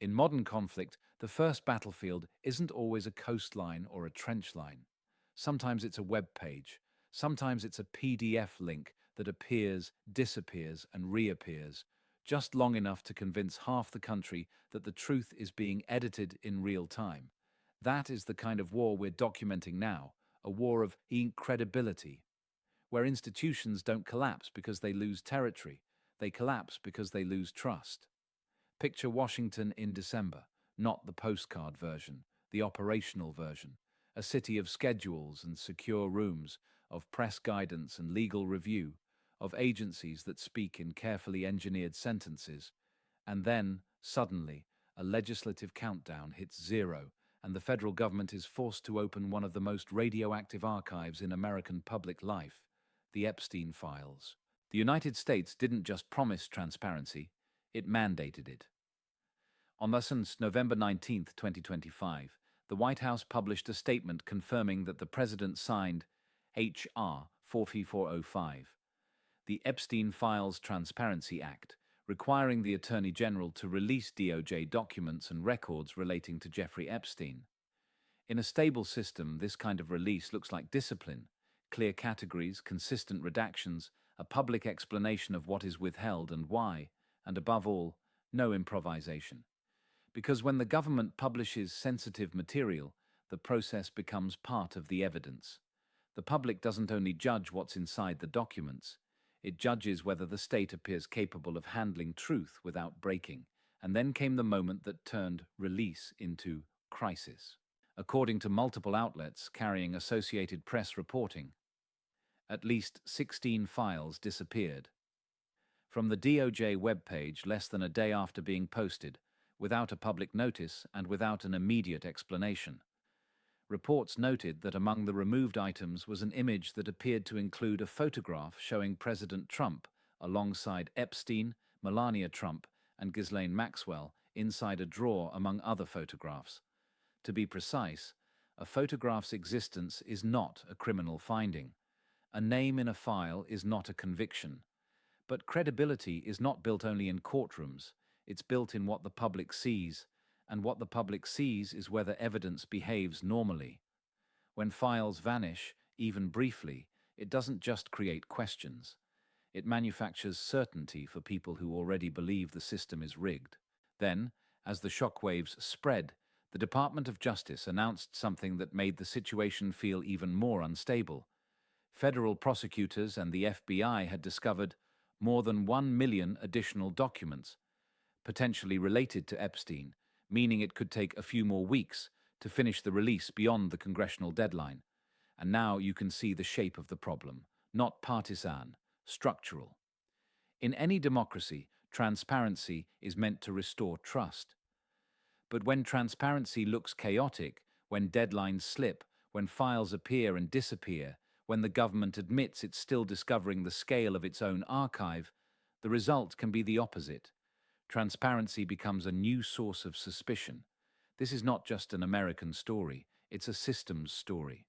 In modern conflict, the first battlefield isn't always a coastline or a trench line. Sometimes it's a web page. Sometimes it's a PDF link that appears, disappears, and reappears, just long enough to convince half the country that the truth is being edited in real time. That is the kind of war we're documenting now, a war of incredibility, where institutions don't collapse because they lose territory, they collapse because they lose trust. Picture Washington in December, not the postcard version, the operational version, a city of schedules and secure rooms, of press guidance and legal review, of agencies that speak in carefully engineered sentences. And then, suddenly, a legislative countdown hits zero, and the federal government is forced to open one of the most radioactive archives in American public life, the Epstein files. The United States didn't just promise transparency, it mandated it. On November 19, 2025, the White House published a statement confirming that the president signed H.R. 4405, the Epstein Files Transparency Act, requiring the Attorney General to release DOJ documents and records relating to Jeffrey Epstein. In a stable system, this kind of release looks like discipline, clear categories, consistent redactions, a public explanation of what is withheld and why, and above all, no improvisation. Because when the government publishes sensitive material, the process becomes part of the evidence. The public doesn't only judge what's inside the documents, it judges whether the state appears capable of handling truth without breaking. And then came the moment that turned release into crisis. According to multiple outlets carrying Associated Press reporting, at least 16 files disappeared. From the DOJ webpage less than a day after being posted, without a public notice and without an immediate explanation. Reports noted that among the removed items was an image that appeared to include a photograph showing President Trump alongside Epstein, Melania Trump, and Ghislaine Maxwell inside a drawer among other photographs. To be precise, a photograph's existence is not a criminal finding. A name in a file is not a conviction. But credibility is not built only in courtrooms. It's built in what the public sees, and what the public sees is whether evidence behaves normally. When files vanish, even briefly, it doesn't just create questions. It manufactures certainty for people who already believe the system is rigged. Then, as the shockwaves spread, the Department of Justice announced something that made the situation feel even more unstable. Federal prosecutors and the FBI had discovered more than 1 million additional documents, potentially related to Epstein, meaning it could take a few more weeks to finish the release beyond the congressional deadline. And now you can see the shape of the problem, not partisan, structural. In any democracy, transparency is meant to restore trust. But when transparency looks chaotic, when deadlines slip, when files appear and disappear, when the government admits it's still discovering the scale of its own archive, the result can be the opposite. Transparency becomes a new source of suspicion. This is not just an American story, it's a systems story.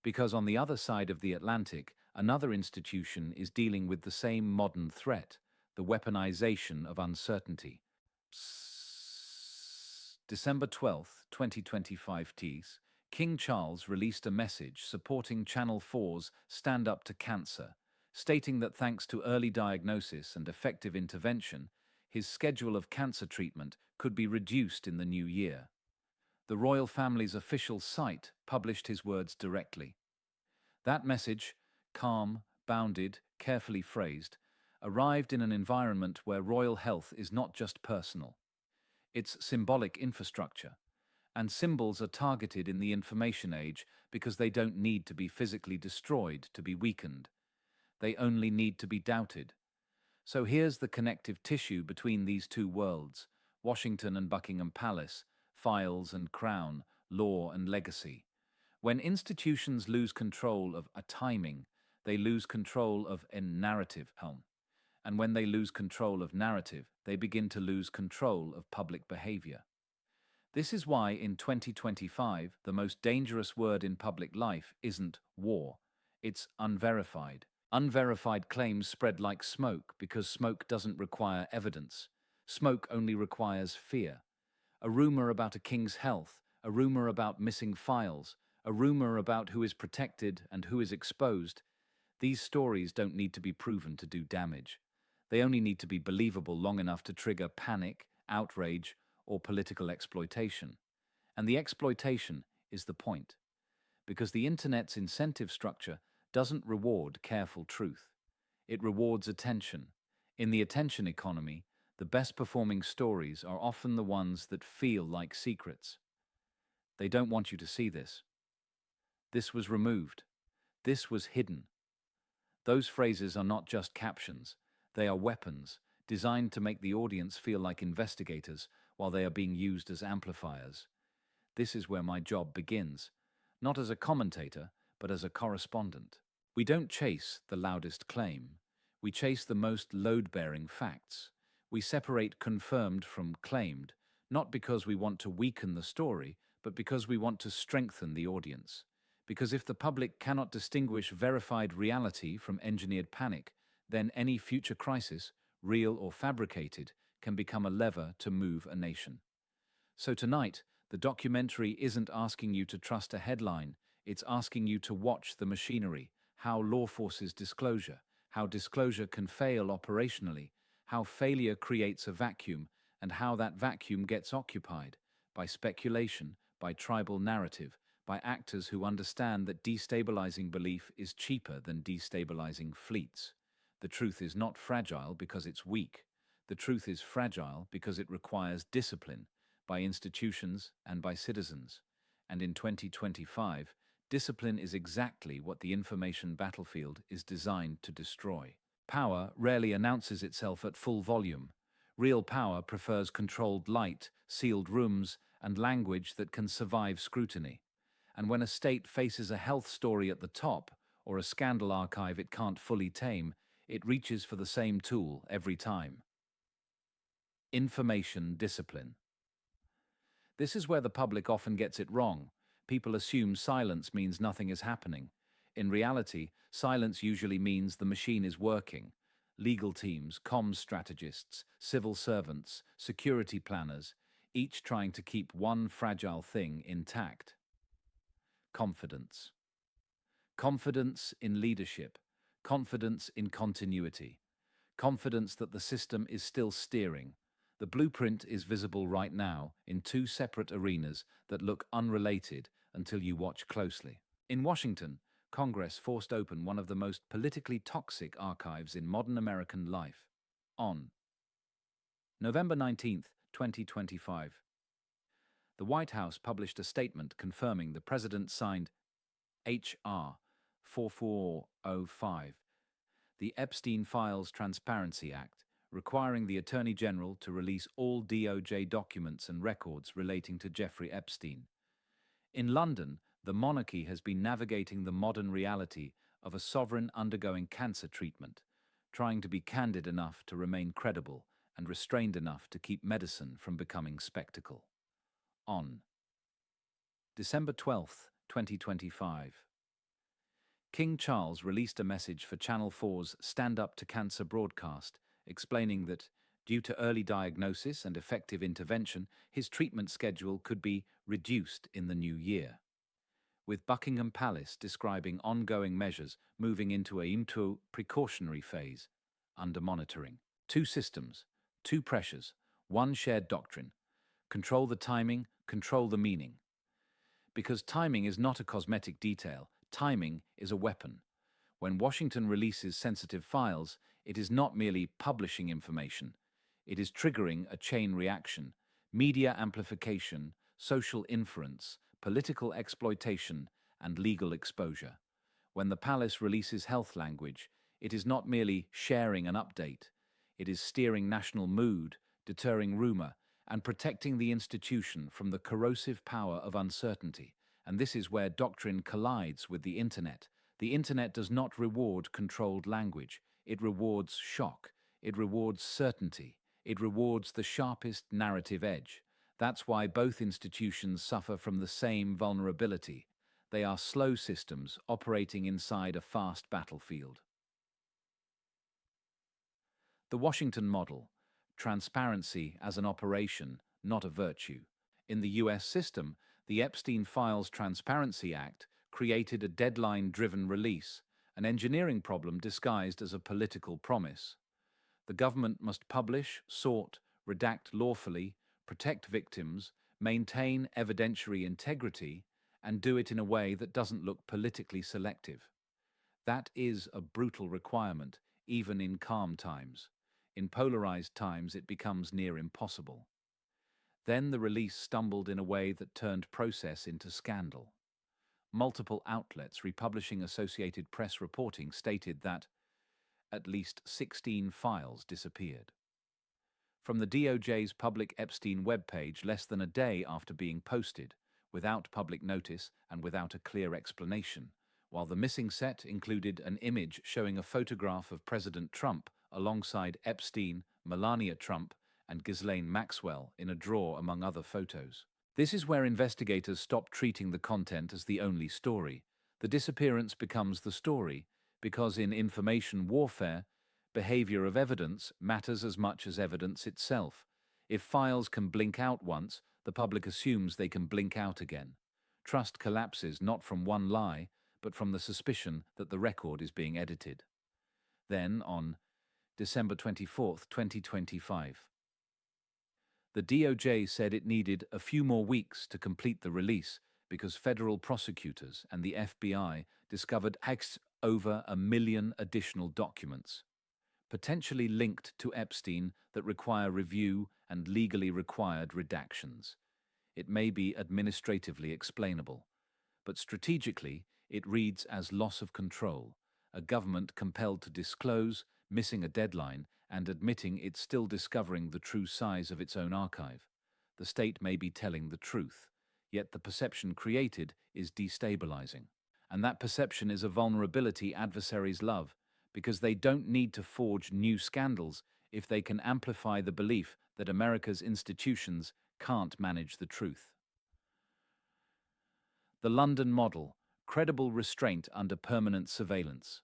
Because on the other side of the Atlantic, another institution is dealing with the same modern threat, the weaponization of uncertainty. December 12, 2025 Tees, King Charles released a message supporting Channel 4's Stand Up to Cancer, stating that thanks to early diagnosis and effective intervention, his schedule of cancer treatment could be reduced in the new year. The royal family's official site published his words directly. That message, calm, bounded, carefully phrased, arrived in an environment where royal health is not just personal. It's symbolic infrastructure, and symbols are targeted in the information age because they don't need to be physically destroyed to be weakened. They only need to be doubted. So here's the connective tissue between these two worlds, Washington and Buckingham Palace, files and crown, law and legacy. When institutions lose control of a timing, they lose control of a narrative helm. And when they lose control of narrative, they begin to lose control of public behavior. This is why in 2025, the most dangerous word in public life isn't war, it's unverified. Unverified claims spread like smoke because smoke doesn't require evidence. Smoke only requires fear. A rumor about a king's health, a rumor about missing files, a rumor about who is protected and who is exposed. These stories don't need to be proven to do damage. They only need to be believable long enough to trigger panic, outrage, or political exploitation. And the exploitation is the point, because the internet's incentive structure doesn't reward careful truth. It rewards attention. In the attention economy, the best performing stories are often the ones that feel like secrets. They don't want you to see this. This was removed. This was hidden. Those phrases are not just captions. They are weapons, designed to make the audience feel like investigators while they are being used as amplifiers. This is where my job begins, not as a commentator, but as a correspondent. We don't chase the loudest claim. We chase the most load-bearing facts. We separate confirmed from claimed, not because we want to weaken the story, but because we want to strengthen the audience. Because if the public cannot distinguish verified reality from engineered panic, then any future crisis, real or fabricated, can become a lever to move a nation. So tonight, the documentary isn't asking you to trust a headline, it's asking you to watch the machinery, how law forces disclosure, how disclosure can fail operationally, how failure creates a vacuum, and how that vacuum gets occupied by speculation, by tribal narrative, by actors who understand that destabilizing belief is cheaper than destabilizing fleets. The truth is not fragile because it's weak. The truth is fragile because it requires discipline by institutions and by citizens. And in 2025, discipline is exactly what the information battlefield is designed to destroy. Power rarely announces itself at full volume. Real power prefers controlled light, sealed rooms, and language that can survive scrutiny. And when a state faces a health story at the top, or a scandal archive it can't fully tame, it reaches for the same tool every time. Information discipline. This is where the public often gets it wrong. People assume silence means nothing is happening. In reality, silence usually means the machine is working. Legal teams, comms strategists, civil servants, security planners, each trying to keep one fragile thing intact. Confidence. Confidence in leadership. Confidence in continuity. Confidence that the system is still steering. The blueprint is visible right now in two separate arenas that look unrelated until you watch closely. In Washington, Congress forced open one of the most politically toxic archives in modern American life. On November 19, 2025, the White House published a statement confirming the president signed H.R. 4405, the Epstein Files Transparency Act, requiring the Attorney General to release all DOJ documents and records relating to Jeffrey Epstein. In London, the monarchy has been navigating the modern reality of a sovereign undergoing cancer treatment, trying to be candid enough to remain credible and restrained enough to keep medicine from becoming spectacle. On December 12, 2025, King Charles released a message for Channel 4's Stand Up to Cancer broadcast, explaining that, due to early diagnosis and effective intervention, his treatment schedule could be reduced in the new year. With Buckingham Palace describing ongoing measures moving into a precautionary phase, under monitoring. Two systems, two pressures, one shared doctrine. Control the timing, control the meaning. Because timing is not a cosmetic detail, timing is a weapon. When Washington releases sensitive files, it is not merely publishing information. It is triggering a chain reaction, media amplification, social inference, political exploitation, and legal exposure. When the palace releases health language, it is not merely sharing an update. It is steering national mood, deterring rumor, and protecting the institution from the corrosive power of uncertainty. And this is where doctrine collides with the internet. The internet does not reward controlled language. It rewards shock. It rewards certainty. It rewards the sharpest narrative edge. That's why both institutions suffer from the same vulnerability. They are slow systems operating inside a fast battlefield. The Washington model, transparency as an operation, not a virtue. In the US system, the Epstein Files Transparency Act created a deadline-driven release, an engineering problem disguised as a political promise. The government must publish, sort, redact lawfully, protect victims, maintain evidentiary integrity, and do it in a way that doesn't look politically selective. That is a brutal requirement, even in calm times. In polarized times, it becomes near impossible. Then the release stumbled in a way that turned process into scandal. Multiple outlets republishing Associated Press reporting stated that at least 16 files disappeared. From the DOJ's public Epstein webpage less than a day after being posted, without public notice and without a clear explanation, while the missing set included an image showing a photograph of President Trump alongside Epstein, Melania Trump, and Ghislaine Maxwell in a drawer among other photos. This is where investigators stop treating the content as the only story. The disappearance becomes the story, because in information warfare, behavior of evidence matters as much as evidence itself. If files can blink out once, the public assumes they can blink out again. Trust collapses not from one lie, but from the suspicion that the record is being edited. Then, on December 24, 2025, the DOJ said it needed a few more weeks to complete the release because federal prosecutors and the FBI discovered over 1 million additional documents, potentially linked to Epstein, that require review and legally required redactions. It may be administratively explainable, but strategically it reads as loss of control, a government compelled to disclose, missing a deadline, and admitting it's still discovering the true size of its own archive. The state may be telling the truth, yet the perception created is destabilizing. And that perception is a vulnerability adversaries love, because they don't need to forge new scandals if they can amplify the belief that America's institutions can't manage the truth. The London model: credible restraint under permanent surveillance.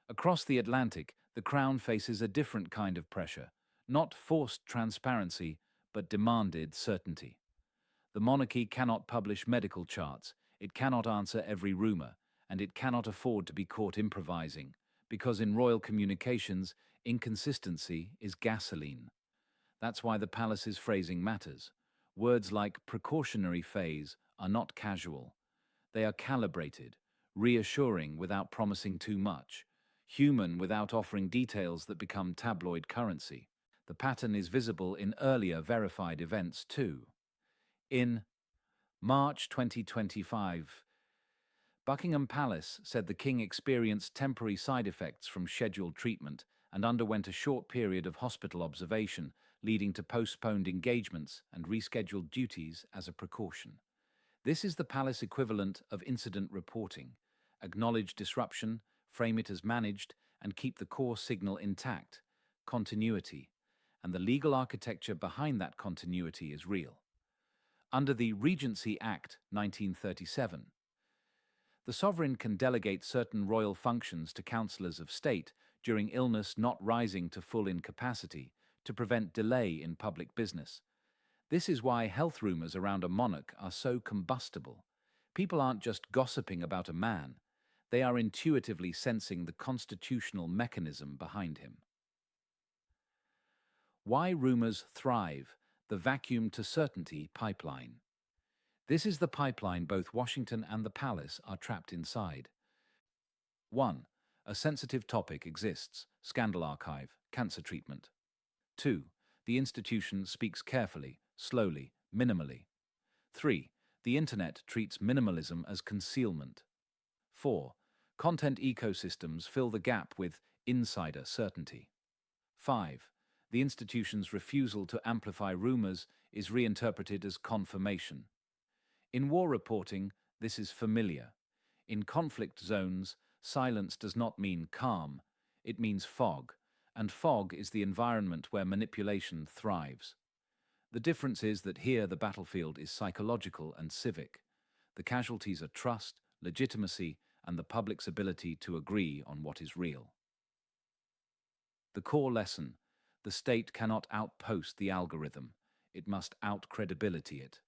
Across the Atlantic, the Crown faces a different kind of pressure, not forced transparency, but demanded certainty. The monarchy cannot publish medical charts, it cannot answer every rumor, and it cannot afford to be caught improvising, because in royal communications, inconsistency is gasoline. That's why the palace's phrasing matters. Words like precautionary phase are not casual. They are calibrated, reassuring without promising too much, human without offering details that become tabloid currency. The pattern is visible in earlier verified events too. In March 2025, Buckingham Palace said the King experienced temporary side effects from scheduled treatment and underwent a short period of hospital observation, leading to postponed engagements and rescheduled duties as a precaution. This is the palace equivalent of incident reporting. Acknowledge disruption, frame it as managed, and keep the core signal intact. Continuity. And the legal architecture behind that continuity is real. Under the Regency Act 1937, the sovereign can delegate certain royal functions to councillors of state during illness not rising to full incapacity to prevent delay in public business. This is why health rumours around a monarch are so combustible. People aren't just gossiping about a man, they are intuitively sensing the constitutional mechanism behind him. Why rumours thrive: the vacuum to certainty pipeline. This is the pipeline both Washington and the palace are trapped inside. 1. A sensitive topic exists: scandal archive, cancer treatment. 2. The institution speaks carefully, slowly, minimally. 3. The internet treats minimalism as concealment. 4. Content ecosystems fill the gap with insider certainty. 5. The institution's refusal to amplify rumors is reinterpreted as confirmation. In war reporting, this is familiar. In conflict zones, silence does not mean calm, it means fog, and fog is the environment where manipulation thrives. The difference is that here the battlefield is psychological and civic. The casualties are trust, legitimacy, and the public's ability to agree on what is real. The core lesson: the state cannot outpost the algorithm. it must out-credibility it.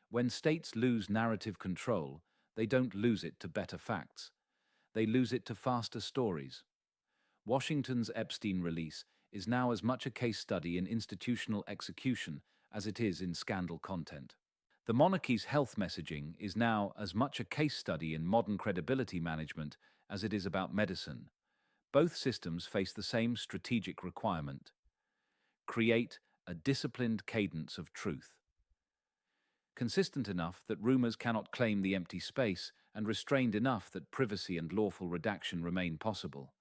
When states lose narrative control, they don't lose it to better facts. They lose it to faster stories. Washington's Epstein release is now as much a case study in institutional execution as it is in scandal content. The monarchy's health messaging is now as much a case study in modern credibility management as it is about medicine. Both systems face the same strategic requirement: create a disciplined cadence of truth, consistent enough that rumors cannot claim the empty space, and restrained enough that privacy and lawful redaction remain possible.